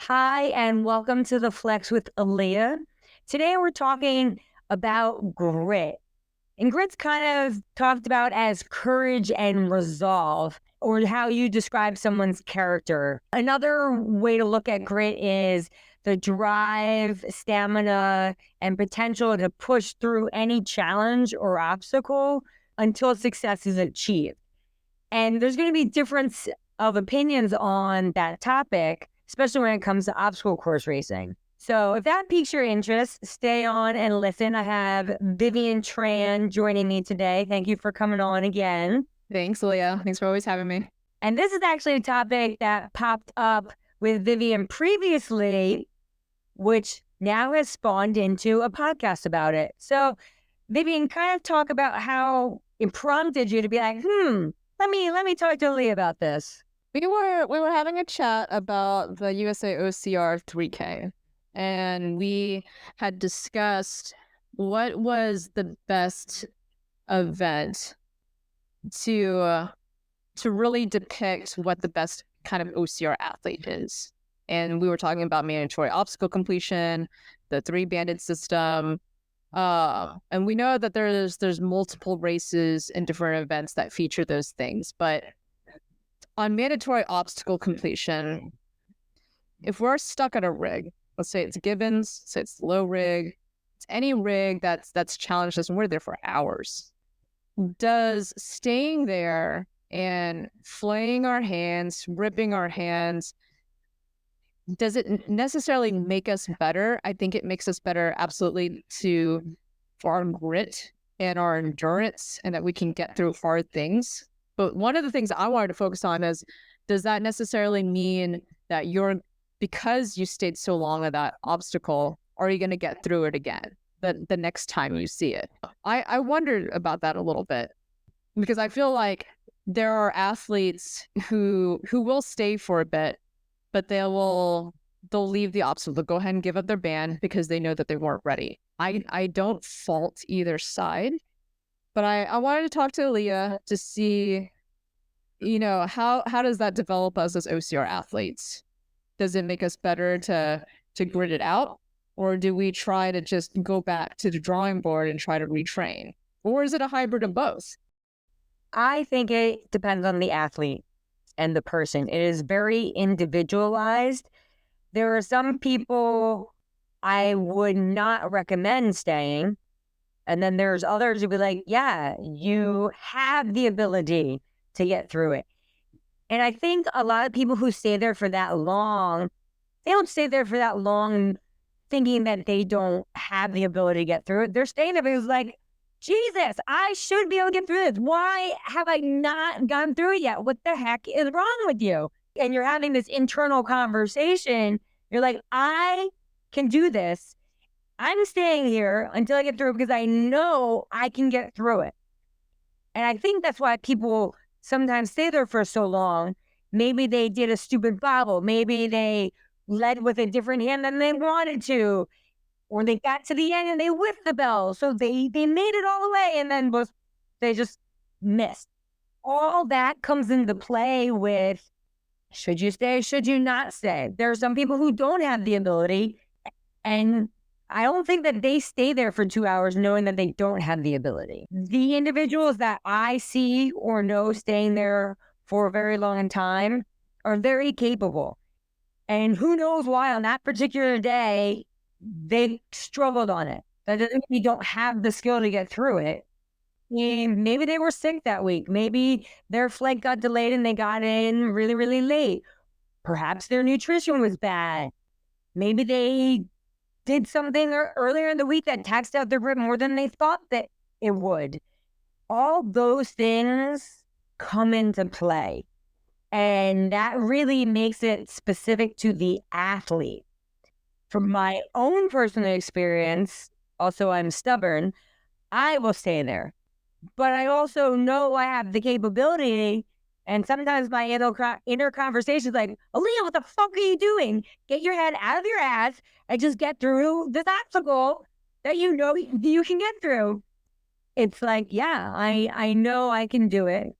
Hi, and welcome to the Flex with Aaliyah. Today we're talking about grit. And grit's kind of talked about as courage and resolve, or how you describe someone's character. Another way to look at grit is the drive, stamina, and potential to push through any challenge or obstacle until success is achieved. And there's going to be difference of opinions on that topic, especially when it comes to obstacle course racing. So if that piques your interest, stay on and listen. I have Viven Tran joining me today. Thank you for coming on again. Thanks, Leah. Thanks for always having me. And this is actually a topic that popped up with Vivian previously, which now has spawned into a podcast about it. So Vivian, kind of talk about how it prompted you to be like, let me talk to Lee about this. We were having a chat about the USA OCR 3K, and we had discussed what was the best event to really depict what the best kind of OCR athlete is. And we were talking about mandatory obstacle completion, the 3-banded system. And we know that there's multiple races and different events that feature those things. But on mandatory obstacle completion, if we're stuck at a rig, let's say it's Givens, say it's low rig, it's any rig that's challenged us and we're there for hours. Does staying there and flaying our hands, ripping our hands, does it necessarily make us better? I think it makes us better absolutely for our grit and our endurance, and that we can get through hard things. But one of the things I wanted to focus on is, does that necessarily mean that because you stayed so long at that obstacle, are you going to get through it again the next time you see it? I wondered about that a little bit, because I feel like there are athletes who will stay for a bit, but they'll leave the obstacle. They'll go ahead and give up their band because they know that they weren't ready. I don't fault either side, but I wanted to talk to Aaliyah to see, how does that develop us as OCR athletes? Does it make us better to grit it out? Or do we try to just go back to the drawing board and try to retrain? Or is it a hybrid of both? I think it depends on the athlete and the person. It is very individualized. There are some people I would not recommend staying. And then there's others who be like, yeah, you have the ability to get through it. And I think a lot of people who stay there for that long, they don't stay there for that long thinking that they don't have the ability to get through it. They're staying there because like, Jesus, I should be able to get through this. Why have I not gone through it yet? What the heck is wrong with you? And you're having this internal conversation. You're like, I can do this. I'm staying here until I get through it because I know I can get through it. And I think that's why people sometimes stay there for so long. Maybe they did a stupid bobble. Maybe they led with a different hand than they wanted to. Or they got to the end and they whiffed the bell. So they made it all the way and then they just missed. All that comes into play with, should you stay? Should you not stay? There are some people who don't have the ability, and I don't think that they stay there for 2 hours knowing that they don't have the ability. The individuals that I see or know staying there for a very long time are very capable. And who knows why on that particular day, they struggled on it. That doesn't mean you don't have the skill to get through it. And maybe they were sick that week. Maybe their flight got delayed and they got in really, really late. Perhaps their nutrition was bad. Maybe they did something earlier in the week that taxed out their grip more than they thought that it would. All those things come into play. And that really makes it specific to the athlete. From my own personal experience, also I'm stubborn, I will stay there. But I also know I have the capability, and sometimes my inner conversation is like, Aaliyah, what the fuck are you doing? Get your head out of your ass and just get through this obstacle that you know you can get through. It's like, yeah, I know I can do it.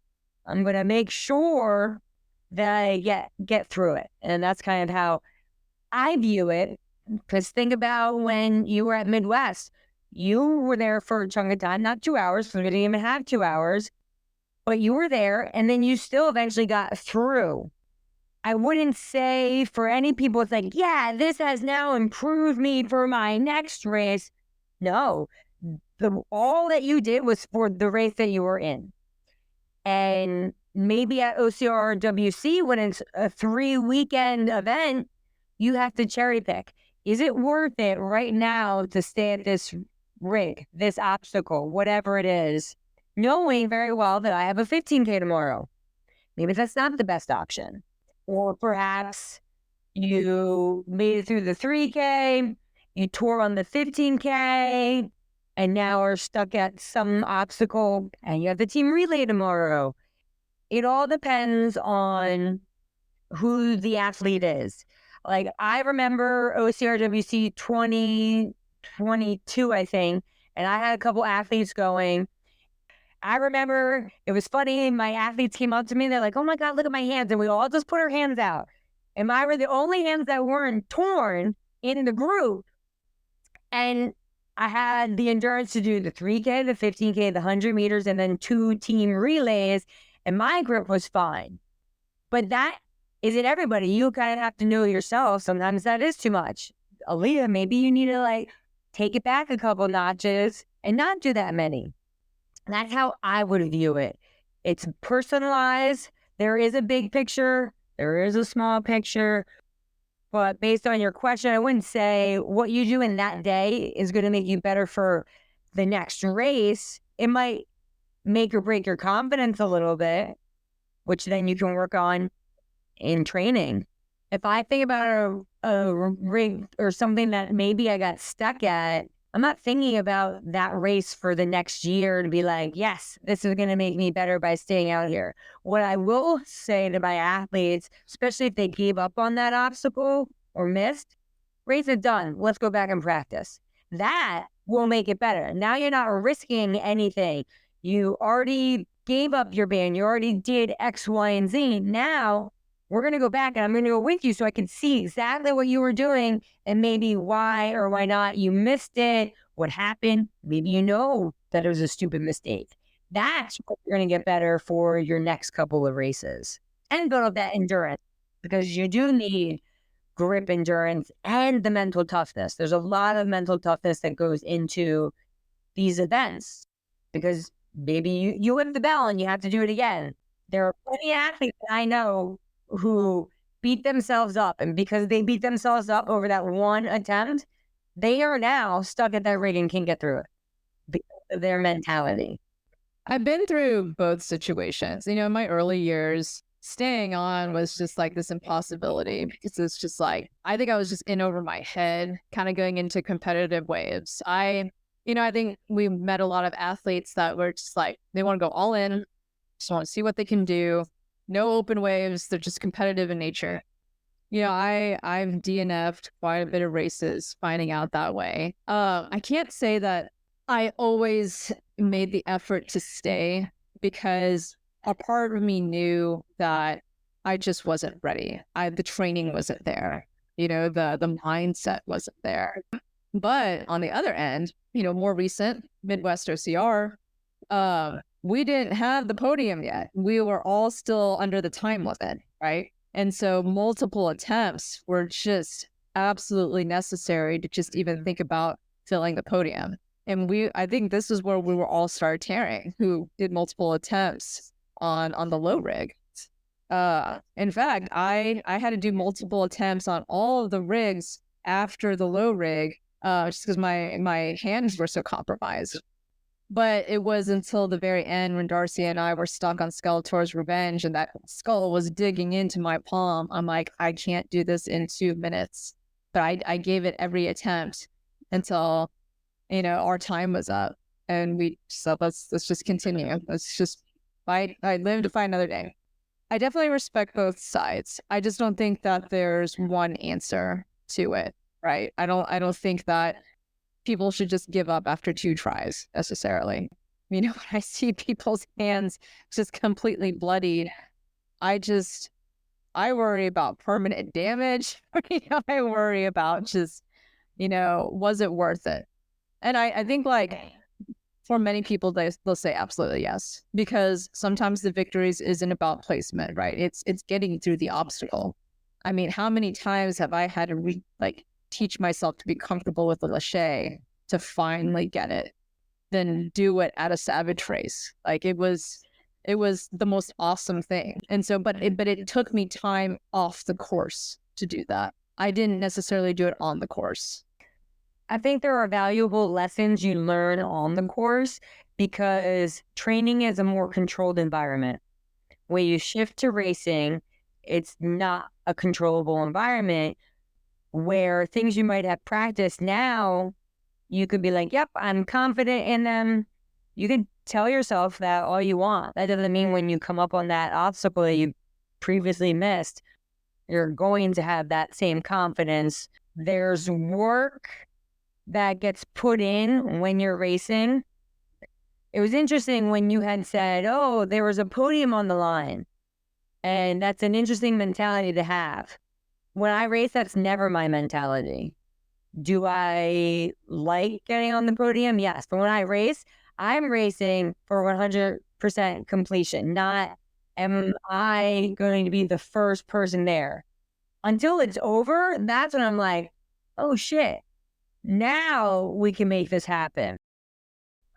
I'm going to make sure that I get through it. And that's kind of how I view it, because think about when you were at Midwest. You were there for a chunk of time, not 2 hours, because we didn't even have 2 hours, but you were there and then you still eventually got through. I wouldn't say for any people, it's like, yeah, this has now improved me for my next race. No, all that you did was for the race that you were in. And maybe at OCR WC, when it's a 3-weekend event, you have to cherry pick. Is it worth it right now to stay at this rig, this obstacle, whatever it is, knowing very well that I have a 15K tomorrow? Maybe that's not the best option. Or perhaps you made it through the 3K, you tore on the 15K, and now are stuck at some obstacle and you have the team relay tomorrow. It all depends on who the athlete is. Like, I remember OCRWC 2022, I think, and I had a couple athletes going. I remember it was funny. My athletes came up to me. They're like, oh my God, look at my hands. And we all just put our hands out. And mine were the only hands that weren't torn in the group. And I had the endurance to do the 3K, the 15K, the 100 meters, and then 2 team relays. And my grip was fine. But that isn't everybody. You kind of have to know yourself. Sometimes that is too much. Aaliyah, maybe you need to like take it back a couple notches and not do that many. That's how I would view it. It's personalized. There is a big picture. There is a small picture. But based on your question, I wouldn't say what you do in that day is going to make you better for the next race. It might make or break your confidence a little bit, which then you can work on in training. If I think about a rig or something that maybe I got stuck at, I'm not thinking about that race for the next year to be like, yes, this is going to make me better by staying out here. What I will say to my athletes, especially if they gave up on that obstacle or missed, race it done. Let's go back and practice. That will make it better. Now you're not risking anything. You already gave up your band. You already did X, Y, and Z. Now we're going to go back and I'm going to go with you so I can see exactly what you were doing and maybe why or why not you missed it, what happened. Maybe you know that it was a stupid mistake. That's what you're going to get better for your next couple of races and build up that endurance, because you do need grip endurance and the mental toughness. There's a lot of mental toughness that goes into these events because maybe you whip the bell and you have to do it again. There are plenty of athletes that I know who beat themselves up, and because they beat themselves up over that one attempt, they are now stuck at that rig and can't get through it because of their mentality. I've been through both situations. In my early years, staying on was just like this impossibility because it's just like, I think I was just in over my head, kind of going into competitive waves. I think we met a lot of athletes that were just like, they want to go all in, just want to see what they can do. No open waves. They're just competitive in nature. I've DNF'd quite a bit of races finding out that way. I can't say that I always made the effort to stay because a part of me knew that I just wasn't ready. The training wasn't there. The mindset wasn't there. But on the other end, more recent Midwest OCR, we didn't have the podium yet. We were all still under the time limit, right? And so multiple attempts were just absolutely necessary to just even think about filling the podium. And I think this is where we were all started tearing, who did multiple attempts on the low rig. In fact, I had to do multiple attempts on all of the rigs after the low rig, just because my hands were so compromised. But it was until the very end when Darcy and I were stuck on Skeletor's Revenge and that skull was digging into my palm. I'm like, I can't do this in 2 minutes. But I gave it every attempt until, our time was up. And we said, let's just continue. Let's just fight. I live to fight another day. I definitely respect both sides. I just don't think that there's one answer to it, right? I don't think that people should just give up after 2 tries necessarily. When I see people's hands just completely bloodied, I just I worry about permanent damage. I worry about just, was it worth it? And I think like for many people, they'll say absolutely yes, because sometimes the victories isn't about placement, right? It's getting through the obstacle. I mean, how many times have I had to teach myself to be comfortable with the lache to finally get it, then do it at a savage race? Like it was the most awesome thing. And so, but it took me time off the course to do that. I didn't necessarily do it on the course. I think there are valuable lessons you learn on the course because training is a more controlled environment. When you shift to racing, it's not a controllable environment where things you might have practiced now, you could be like, yep, I'm confident in them. You can tell yourself that all you want. That doesn't mean when you come up on that obstacle that you previously missed, you're going to have that same confidence. There's work that gets put in when you're racing. It was interesting when you had said, oh, there was a podium on the line. And that's an interesting mentality to have. When I race, that's never my mentality. Do I like getting on the podium? Yes. But when I race, I'm racing for 100% completion. Not am I going to be the first person there. Until it's over, that's when I'm like, oh shit, now we can make this happen.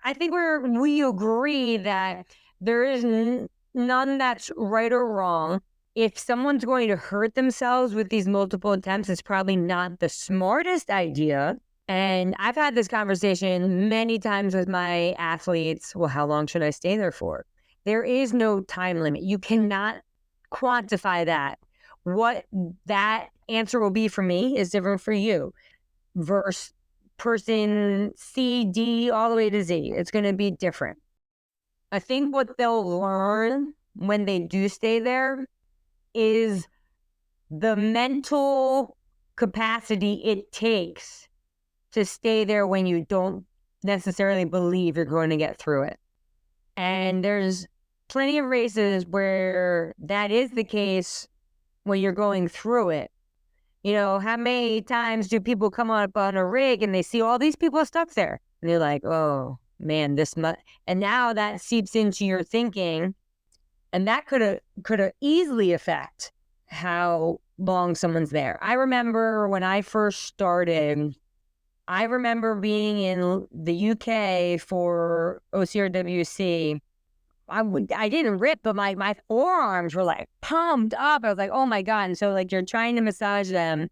I think we agree that there is none that's right or wrong. If someone's going to hurt themselves with these multiple attempts, it's probably not the smartest idea. And I've had this conversation many times with my athletes. Well, how long should I stay there for? There is no time limit. You cannot quantify that. What that answer will be for me is different for you versus person C, D, all the way to Z. It's going to be different. I think what they'll learn when they do stay there is the mental capacity it takes to stay there when you don't necessarily believe you're going to get through it. And there's plenty of races where that is the case when you're going through it. You know, how many times do people come up on a rig and they see all these people stuck there? And they're like, oh, man, and now that seeps into your thinking. And that could have easily affect how long someone's there. I remember when I first started, I remember being in the UK for OCRWC. I didn't rip, but my forearms were like pumped up. I was like, oh my God. And so like you're trying to massage them.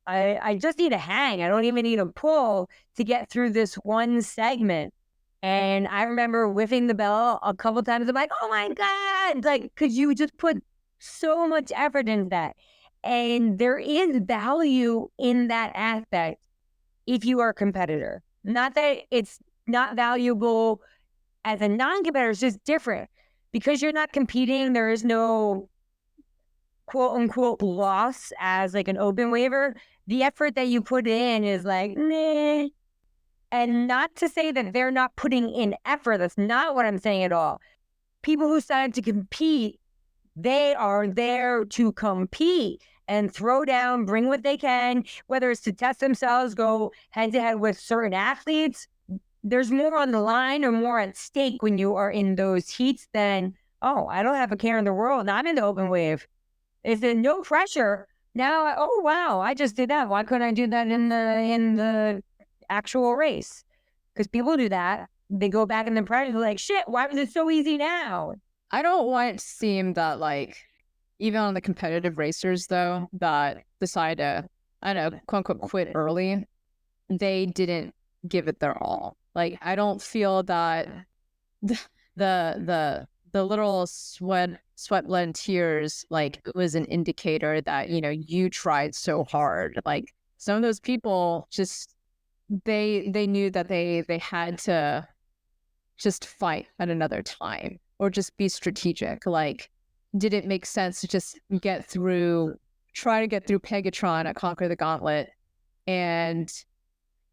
I just need a hang. I don't even need a pull to get through this one segment. And I remember whiffing the bell a couple times. I'm like, oh my God. Like, because you just put so much effort into that. And there is value in that aspect if you are a competitor. Not that it's not valuable as a non-competitor, it's just different. Because you're not competing, there is no quote unquote loss as like an open waiver. The effort that you put in is like, meh. And not to say that they're not putting in effort. That's not what I'm saying at all. People who decide to compete, they are there to compete and throw down, bring what they can, whether it's to test themselves, go head to head with certain athletes. There's more on the line or more at stake when you are in those heats than, oh, I don't have a care in the world. I'm in the open wave. If there's no pressure, now, oh, wow, I just did that. Why couldn't I do that in the actual race? Because people do that. They go back in the pressure, like, shit, why was it so easy now? I don't want it to seem that, like, even on the competitive racers, though, that decide to, I don't know, quote unquote, quit early, they didn't give it their all. Like, I don't feel that the literal sweat, blood, and tears, like, it was an indicator that, you tried so hard. Like, some of those people just, they knew that they had to just fight at another time or just be strategic. Like, did it make sense to just try to get through Pegatron at Conquer the Gauntlet? And,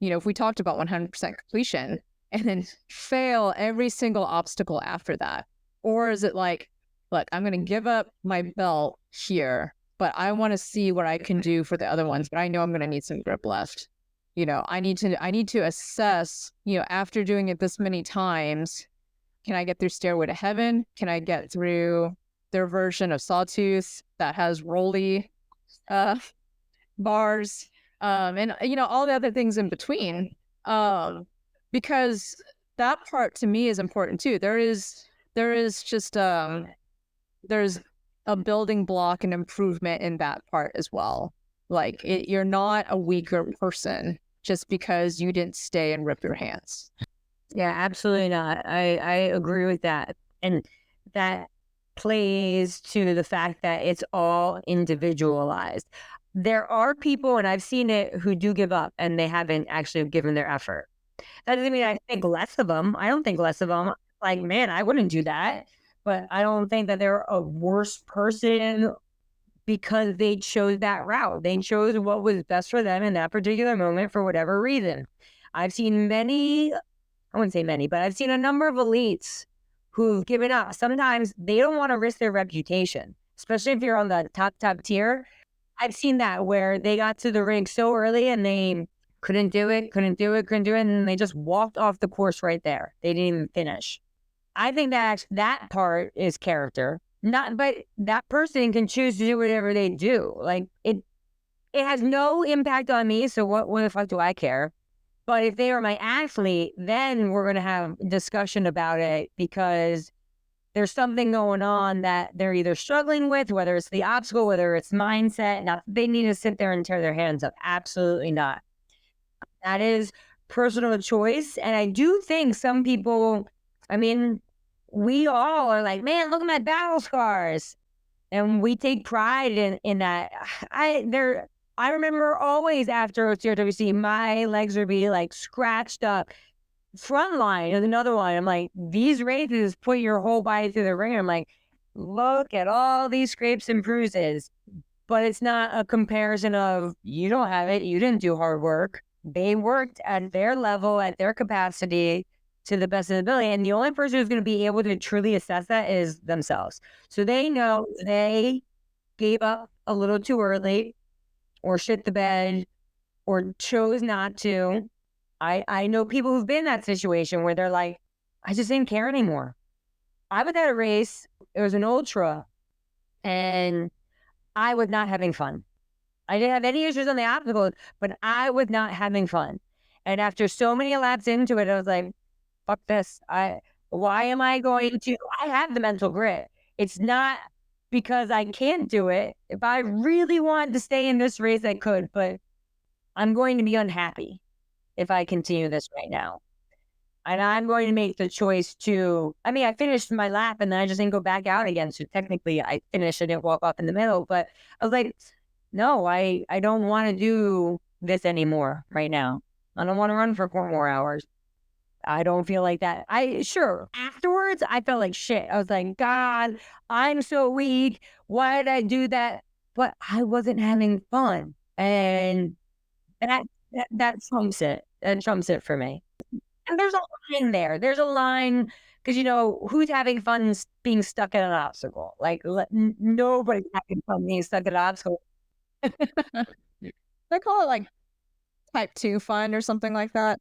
if we talked about 100% completion and then fail every single obstacle after that, or is it like, look, I'm going to give up my belt here but I want to see what I can do for the other ones, but I know I'm going to need some grip left. I need to assess, after doing it this many times, can I get through Stairway to Heaven? Can I get through their version of Sawtooth that has rolly bars, and all the other things in between, because that part to me is important too. There is just there's a building block and improvement in that part as well. Like you're not a weaker person just because you didn't stay and rip your hands. Yeah, absolutely not. I agree with that. And that plays to the fact that it's all individualized. There are people, and I've seen it, who do give up and they haven't actually given their effort. That doesn't mean I think less of them. I don't think less of them. Like, man, I wouldn't do that. But I don't think that they're a worse person because they chose that route. They chose what was best for them in that particular moment for whatever reason. I've seen many, I wouldn't say many, but I've seen a number of elites who've given up. Sometimes they don't want to risk their reputation, especially if you're on the top tier. I've seen that where they got to the ring so early and they couldn't do it, and they just walked off the course right there. They didn't even finish. I think that part is character. But that person can choose to do whatever they do. Like it has no impact on me. So what the fuck do I care? But if they are my athlete, then we're going to have a discussion about it because there's something going on that they're either struggling with, whether it's the obstacle, whether it's mindset. Now, they need to sit there and tear their hands up. Absolutely not. That is personal choice. And I do think some people, I mean, we all are like, man, look at my battle scars. And we take pride in that. I remember always after CRWC, my legs would be like scratched up. Frontline is another one. I'm like, these races put your whole body through the ringer. I'm like, look at all these scrapes and bruises. But it's not a comparison of you don't have it. You didn't do hard work. They worked at their level, at their capacity to the best of their ability. And the only person who's going to be able to truly assess that is themselves. So they know they gave up a little too early or shit the bed or chose not to. I know people who've been in that situation where they're like, I just didn't care anymore. I was at a race. It was an ultra and I was not having fun. I didn't have any issues on the obstacles, but I was not having fun. And after so many laps into it, I was like, fuck this. Why am I going to, I have the mental grit. It's not because I can't do it. If I really wanted to stay in this race, I could, but I'm going to be unhappy if I continue this right now. And I'm going to make the choice I finished my lap and then I just didn't go back out again. So technically I finished, I didn't walk off in the middle, but I was like, no, I don't want to do this anymore right now. I don't want to run for 4 more hours. I don't feel like that. Afterwards, I felt like shit. I was like, God, I'm so weak. Why did I do that? But I wasn't having fun. And that trumps it. That trumps it for me. And there's a line there. There's a line because, who's having fun being stuck at an obstacle? Like, nobody's having fun being stuck at an obstacle. They call it like type 2 fun or something like that.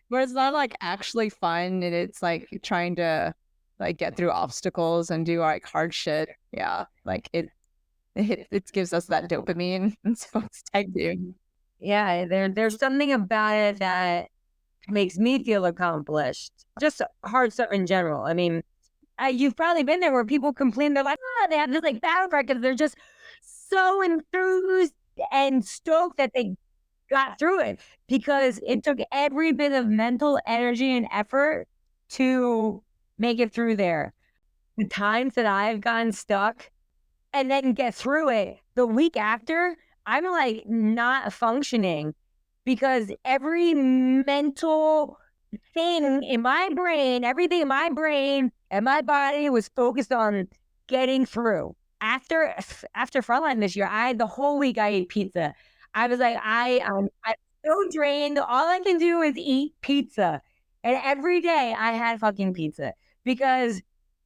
Where it's not like actually fun and it's like trying to like get through obstacles and do like hard shit. Yeah. Like it gives us that dopamine. And so it's type 2. Yeah, there's something about it that makes me feel accomplished. Just hard stuff in general. I mean, you've probably been there where people complain. They're like, they have this like battle cry because they're just so enthused and stoked that they got through it because it took every bit of mental energy and effort to make it through there. The times that I've gotten stuck and then get through it the week after, I'm like not functioning because every mental thing in my brain, everything in my brain and my body was focused on getting through. After Frontline this year, the whole week I ate pizza. I was like, I'm so drained. All I can do is eat pizza. And every day I had fucking pizza because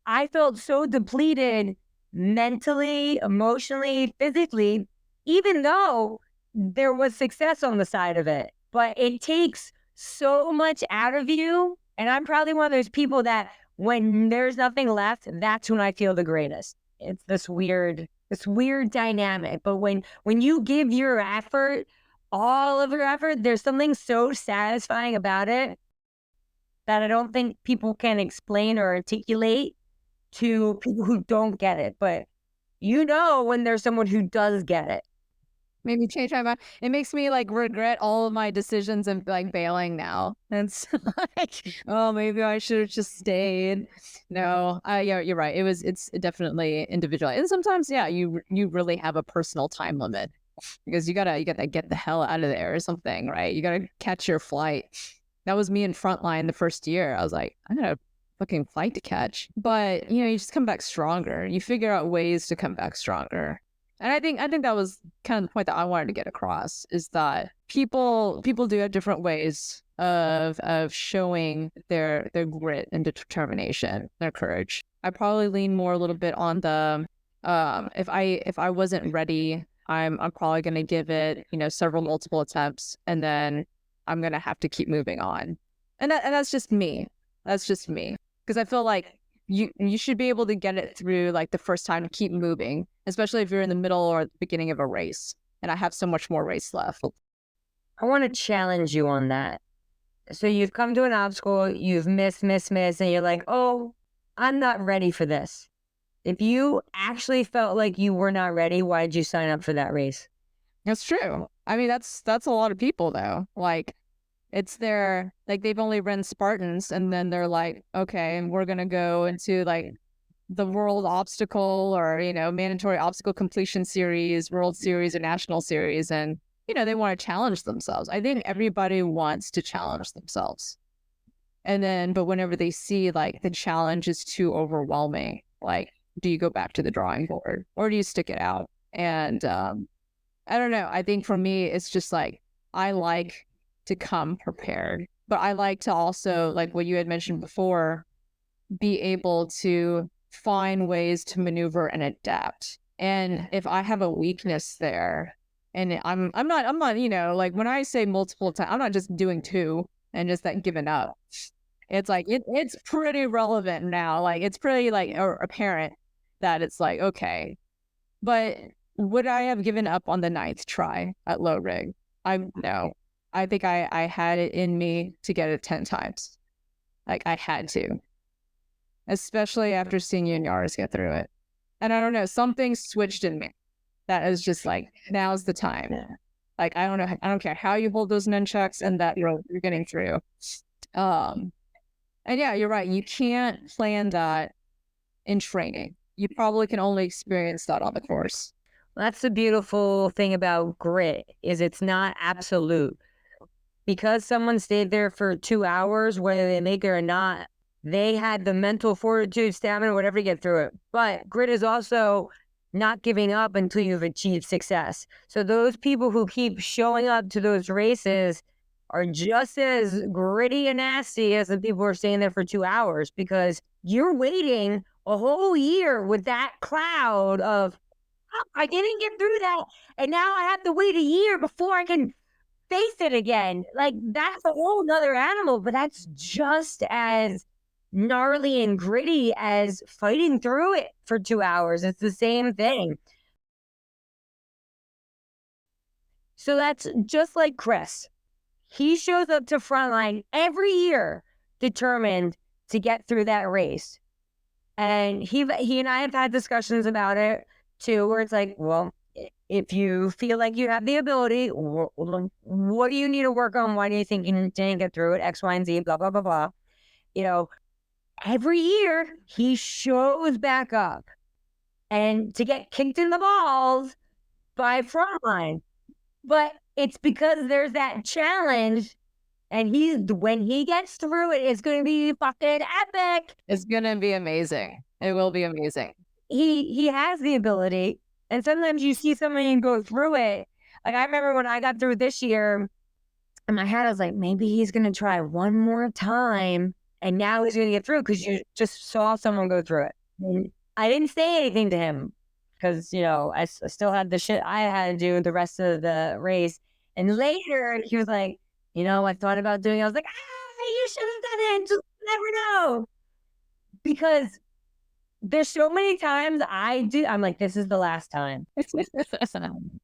I felt so depleted mentally, emotionally, physically, even though there was success on the side of it. But it takes so much out of you. And I'm probably one of those people that when there's nothing left, that's when I feel the greatest. It's this weird dynamic. But when you give your effort, all of your effort, there's something so satisfying about it that I don't think people can explain or articulate to people who don't get it. But when there's someone who does get it. Maybe change my mind. It makes me like regret all of my decisions and like bailing now. It's like, oh, maybe I should have just stayed. No, yeah, you're right. It's definitely individual, and sometimes, yeah, you really have a personal time limit because you gotta get the hell out of there or something, right? You gotta catch your flight. That was me in Frontline the first year. I was like, I got a fucking flight to catch, but you just come back stronger. You figure out ways to come back stronger. And I think that was kind of the point that I wanted to get across, is that people do have different ways of showing their grit and determination, their courage. I probably lean more a little bit on the if I wasn't ready, I'm probably going to give it several multiple attempts, and then I'm going to have to keep moving on. And that's just me. That's just me, because I feel like you should be able to get it through like the first time, to keep moving, especially if you're in the middle or the beginning of a race. And I have so much more race left. I want to challenge you on that. So you've come to an obstacle, you've missed, and you're like, oh, I'm not ready for this. If you actually felt like you were not ready, why did you sign up for that race? That's true. I mean, that's a lot of people though. Like, it's their, like, they've only run Spartans, and then they're like, okay, and we're going to go into like the world obstacle or, mandatory obstacle completion series, world series, or national series. And, they want to challenge themselves. I think everybody wants to challenge themselves. And then, but whenever they see like the challenge is too overwhelming, like, do you go back to the drawing board or do you stick it out? And I don't know. I think for me, it's just like, I like to come prepared, but I like to also, like what you had mentioned before, be able to find ways to maneuver and adapt. And if I have a weakness there, and I'm not, like when I say multiple times, I'm not just doing two and just that giving up. It's like, it's pretty relevant now. Like, it's pretty like apparent that it's like, okay, but would I have given up on the 9th try at low rig? No. I think I had it in me to get it 10 times. Like, I had to. Especially after seeing you and Yaris get through it. And I don't know, something switched in me. That is just like, now's the time. Like, I don't know, I don't care how you hold those nunchucks and that you're getting through. And yeah, you're right. You can't plan that in training. You probably can only experience that on the course. That's the beautiful thing about grit, is it's not absolute. Because someone stayed there for 2 hours, whether they make it or not, they had the mental fortitude, stamina, whatever to get through it. But grit is also not giving up until you've achieved success. So those people who keep showing up to those races are just as gritty and nasty as the people who are staying there for 2 hours, because you're waiting a whole year with that cloud of, oh, I didn't get through that, and now I have to wait a year before I can face it again. Like, that's a whole nother animal, but that's just as gnarly and gritty as fighting through it for 2 hours. It's the same thing. So that's just like Chris. He shows up to Frontline every year determined to get through that race. And he and I have had discussions about it too, where it's like, well, if you feel like you have the ability, what do you need to work on? Why do you think you didn't get through it? X, Y, and Z, blah, blah, blah, blah. Every year he shows back up and to get kicked in the balls by Frontline. But it's because there's that challenge, and when he gets through it, it's going to be fucking epic. It's going to be amazing. It will be amazing. He has the ability. And sometimes you see somebody go through it. Like, I remember when I got through this year, in my head, I was like, maybe he's going to try one more time. And now he's going to get through, because you just saw someone go through it. I didn't say anything to him because, I still had the shit I had to do the rest of the race. And later he was like, I thought about doing it. I was like, you should have done it. Just never know. Because there's so many times I'm like, this is the last time. This is the last time.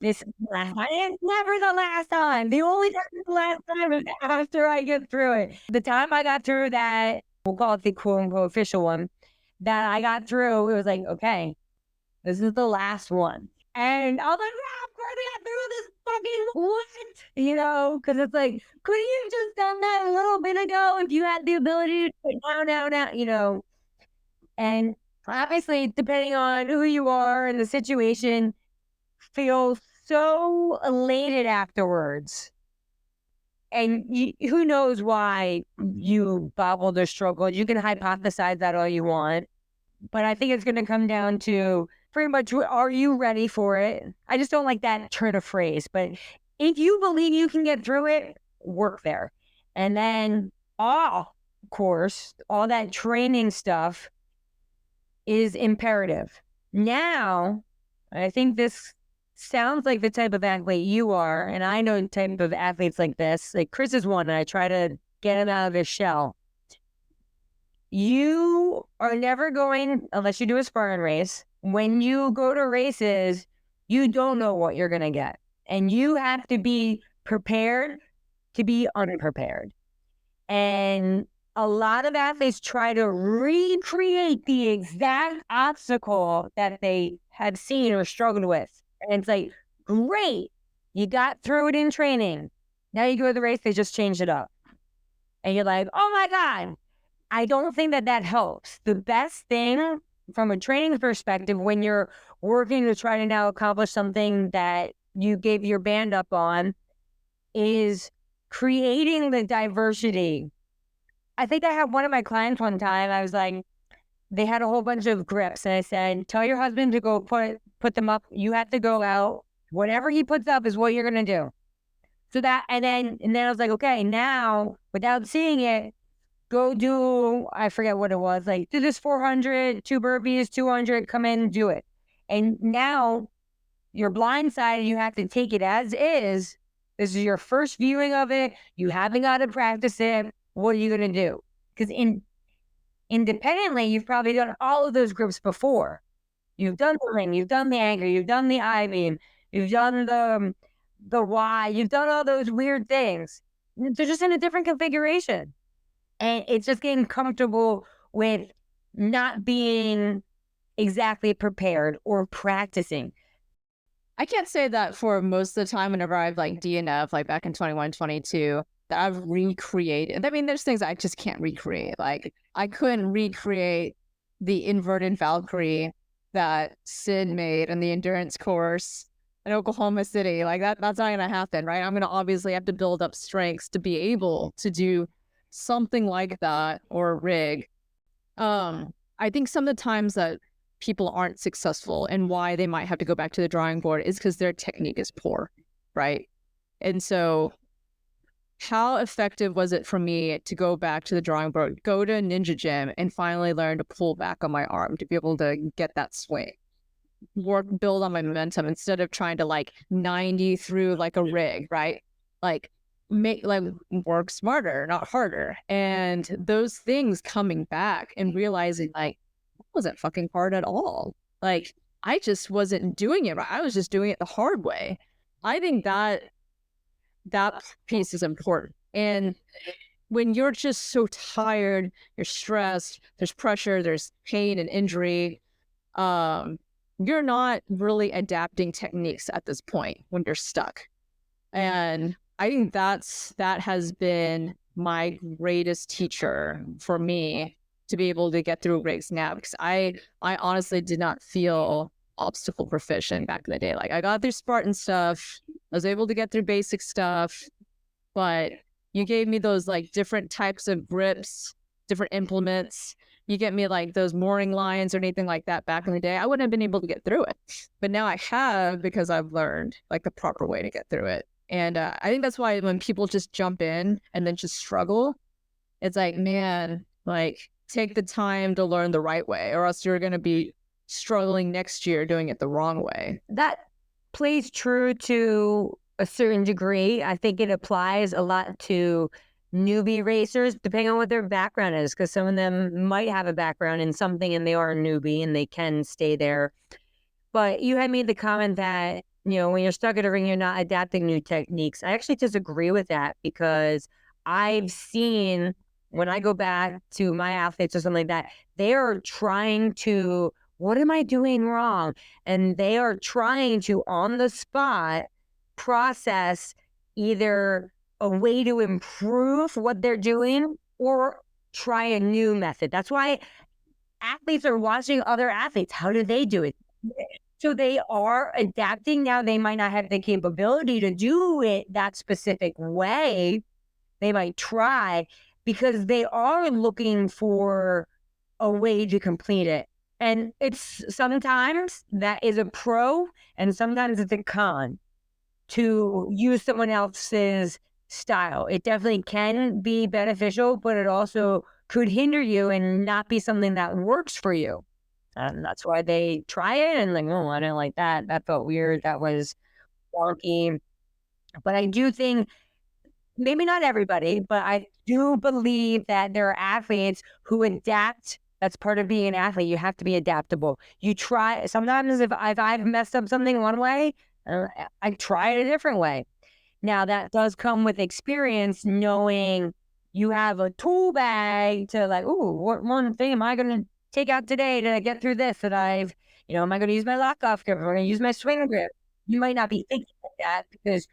It's never the last time. The only time it's the last time is after I get through it. The time I got through that, we'll call it the quote unquote official one, that I got through, it was like, okay, this is the last one. And I was like, of course I got through this fucking what? Because it's like, couldn't you have just done that a little bit ago if you had the ability to do it now? And obviously, depending on who you are and the situation, feel so elated afterwards. And who knows why you bobbled or struggled. You can hypothesize that all you want. But I think it's going to come down to pretty much, are you ready for it? I just don't like that turn of phrase. But if you believe you can get through it, work there. And then, of course, all that training stuff is imperative. Now, I think this sounds like the type of athlete you are, and I know the type of athletes like this. Like Chris is one, and I try to get him out of his shell. You are never going, unless you do a Spartan race, when you go to races, you don't know what you're going to get. And you have to be prepared to be unprepared. And a lot of athletes try to recreate the exact obstacle that they have seen or struggled with. And it's like, great, you got through it in training. Now you go to the race, they just changed it up. And you're like, oh my God. I don't think that helps. The best thing from a training perspective, when you're working to try to now accomplish something that you gave your band up on, is creating the diversity. I think I had one of my clients one time, I was like, they had a whole bunch of grips. And I said, tell your husband to go put them up. You have to go out. Whatever he puts up is what you're going to do. So that, and then I was like, okay, now without seeing it, go do, I forget what it was, like do this 400, 2 burpees, 200, come in and do it. And now you're blindsided. You have to take it as is. This is your first viewing of it. You haven't got to practice it. What are you going to do? Because independently, you've probably done all of those grips before. You've done the ring, you've done the anchor, you've done the I-beam, you've done the Y, you've done all those weird things. They're just in a different configuration. And it's just getting comfortable with not being exactly prepared or practicing. I can't say that for most of the time whenever I've like DNF, like back in 21, 22, that I've recreated. I mean, there's things I just can't recreate. Like I couldn't recreate the inverted Valkyrie that Sid made in the endurance course in Oklahoma City. Like that's not going to happen, right? I'm going to obviously have to build up strengths to be able to do something like that or rig. I think some of the times that people aren't successful and why they might have to go back to the drawing board is because their technique is poor, right? And so how effective was it for me to go back to the drawing board, go to a ninja gym and finally learn to pull back on my arm to be able to get that swing, build on my momentum instead of trying to like 90 through like a rig, right? Like work smarter, not harder. And those things coming back and realizing like, it wasn't fucking hard at all. Like I just wasn't doing it right. I was just doing it the hard way. I think that piece is important. And when you're just so tired, you're stressed, there's pressure, there's pain and injury, you're not really adapting techniques at this point when you're stuck. And I think that has been my greatest teacher for me to be able to get through rigs now, because I honestly did not feel obstacle proficient back in the day. Like I got through Spartan stuff, I was able to get through basic stuff, but you gave me those like different types of grips, different implements. You get me like those mooring lines or anything like that back in the day, I wouldn't have been able to get through it. But now I have, because I've learned like the proper way to get through it. And I think that's why when people just jump in and then just struggle, it's like, man, like take the time to learn the right way, or else you're going to be struggling next year doing it the wrong way. That plays true to a certain degree. I think it applies a lot to newbie racers, depending on what their background is, because some of them might have a background in something and they are a newbie and they can stay there. But you had made the comment that, when you're stuck at a ring, you're not adapting new techniques. I actually disagree with that, because I've seen, when I go back to my athletes or something like that, they are trying to, what am I doing wrong? And they are trying to, on the spot, process either a way to improve what they're doing or try a new method. That's why athletes are watching other athletes. How do they do it? So they are adapting. Now they might not have the capability to do it that specific way. They might try, because they are looking for a way to complete it. And it's sometimes that is a pro and sometimes it's a con to use someone else's style. It definitely can be beneficial, but it also could hinder you and not be something that works for you. And that's why they try it and like, oh, I didn't like that. That felt weird. That was wonky. But I do think, maybe not everybody, but I do believe that there are athletes who adapt. That's part of being an athlete. You have to be adaptable. You try, sometimes if I've messed up something one way, I try it a different way. Now that does come with experience, knowing you have a tool bag to like, ooh, what one thing am I going to take out today to get through this that I've, am I going to use my lock off grip? Am I going to use my swing grip? You might not be thinking like that, because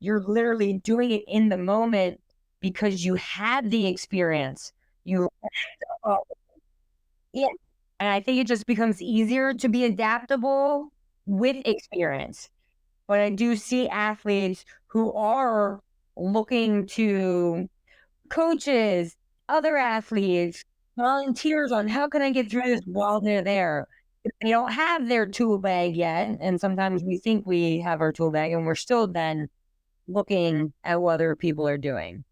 you're literally doing it in the moment because you had the experience. Oh, yeah. And I think it just becomes easier to be adaptable with experience. But I do see athletes who are looking to coaches, other athletes, volunteers on how can I get through this while they're there. If they don't have their tool bag yet, and sometimes we think we have our tool bag and we're still then looking at what other people are doing.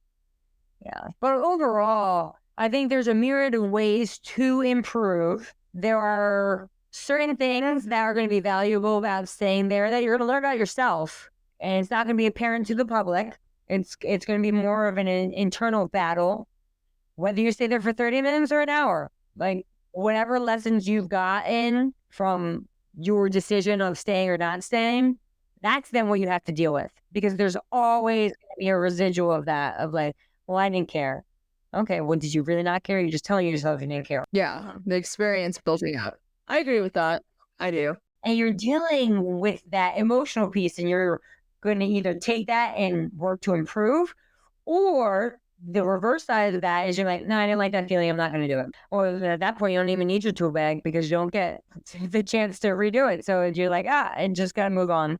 Yeah. But overall, I think there's a myriad of ways to improve. There are certain things that are going to be valuable about staying there that you're going to learn about yourself. And it's not going to be apparent to the public. It's going to be more of an internal battle, whether you stay there for 30 minutes or an hour. Like, whatever lessons you've gotten from your decision of staying or not staying, that's then what you have to deal with. Because there's always going to be a residual of that, of like, well, I didn't care. Okay, well, did you really not care? You're just telling yourself you didn't care. Yeah, the experience building up. I agree with that. I do. And you're dealing with that emotional piece, and you're going to either take that and work to improve, or the reverse side of that is you're like, no, I didn't like that feeling. I'm not going to do it. Or at that point, you don't even need your tool bag because you don't get the chance to redo it. So you're like, and just got to move on.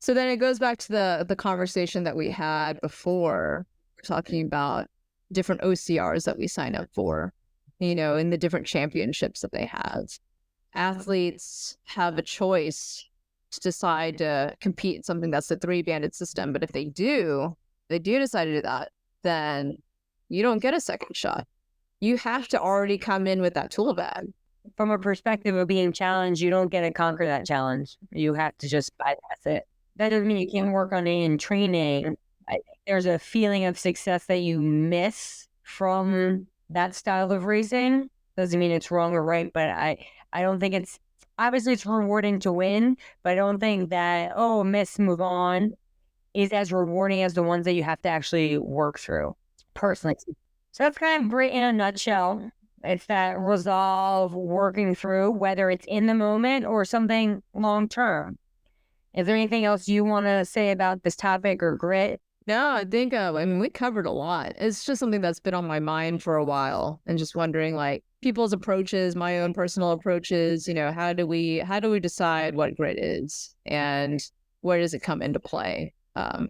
So then it goes back to the conversation that we had before, talking about different OCRs that we sign up for, in the different championships that they have. Athletes have a choice to decide to compete in something that's the 3-banded system. But if they do decide to do that, then you don't get a second shot. You have to already come in with that tool bag. From a perspective of being challenged, you don't get to conquer that challenge. You have to just bypass it. That doesn't mean you can't work on it in training. I think there's a feeling of success that you miss from that style of racing. Doesn't mean it's wrong or right, but I don't think it's, obviously it's rewarding to win, but I don't think that, miss, move on is as rewarding as the ones that you have to actually work through, personally. So that's kind of great in a nutshell. It's that resolve, working through, whether it's in the moment or something long term. Is there anything else you want to say about this topic or grit? No, I think, we covered a lot. It's just something that's been on my mind for a while, and just wondering, like, people's approaches, my own personal approaches, how do we decide what grit is, and where does it come into play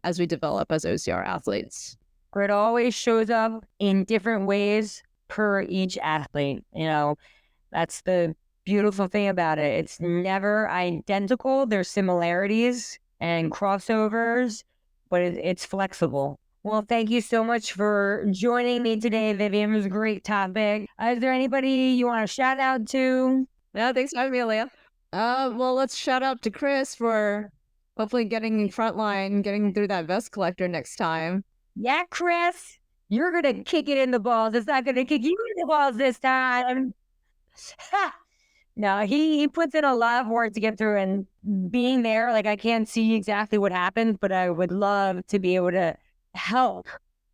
as we develop as OCR athletes? Grit always shows up in different ways per each athlete. That's the beautiful thing about it. It's never identical. There's similarities and crossovers, but it's flexible. Well, thank you so much for joining me today, Vivian. It was a great topic. Is there anybody you want to shout out to? Yeah, thanks for having me, Leah. Well, let's shout out to Chris for hopefully getting frontline, getting through that vest collector next time. Yeah, Chris, you're going to kick it in the balls. It's not going to kick you in the balls this time. No, he puts in a lot of work to get through, and being there, like, I can't see exactly what happens, but I would love to be able to help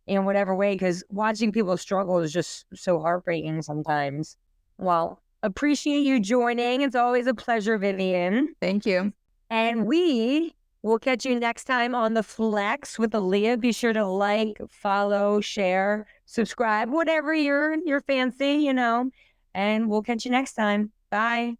in whatever way, because watching people struggle is just so heartbreaking sometimes. Well, appreciate you joining. It's always a pleasure, Vivian. Thank you. And we will catch you next time on The Flex with Aaliyah. Be sure to like, follow, share, subscribe, whatever your fancy, and we'll catch you next time. Bye.